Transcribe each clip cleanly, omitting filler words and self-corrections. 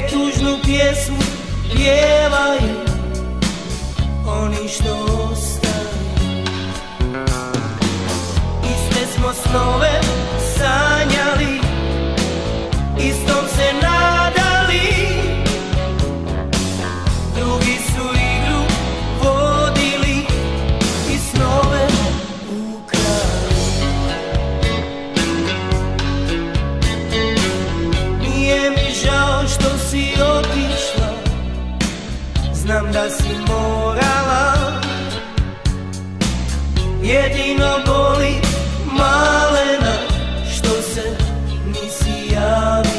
jer tužnu pjesmu pjevaju oni što ostaju. Iste smo snove sanjali, istom se nadali, drugi su igru vodili i snove ukrali. Nije mi žao što si otišla, znam da si morala, jedino boli malena što se nisi javila.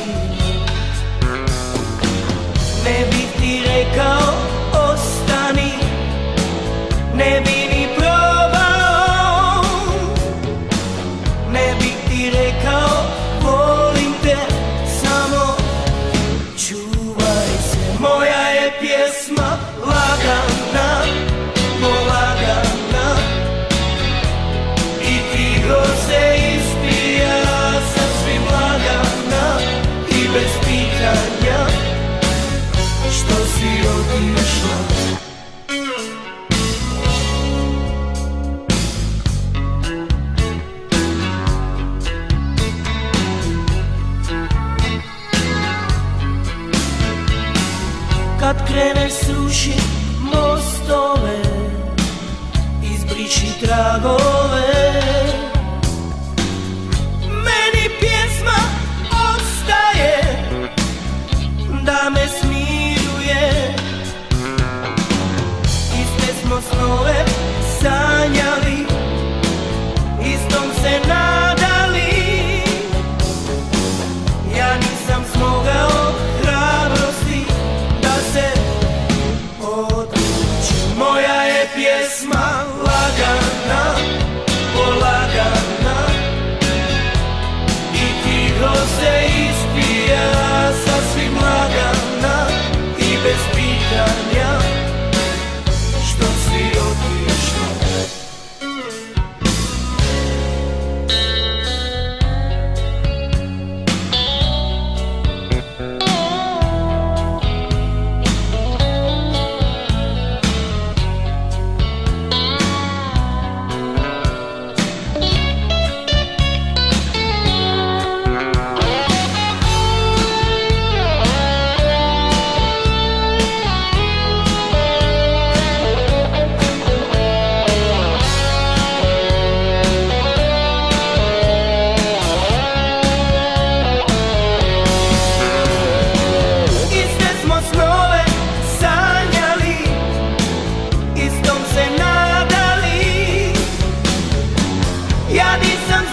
Ne bih ti rekao ostani, ne bi ni probao, ne bih ti rekao volim te, samo čuvaj se. Moja je pjesma lagana, polagana, i tiho se ispija sasvim lagana i bez pitanja što si otišla. Kad kreneš srušit mostove, izbriši tragove, meni pjesma ostaje da me smiruje. Iste smo snove sanjali, istom se nadali, ja nisam smogao hrabrosti da se odlučim. Moja je pjesma lagana, polagana, i tiho se ispija sasvim lagana i bez pitanja što si otišla. Ja nisam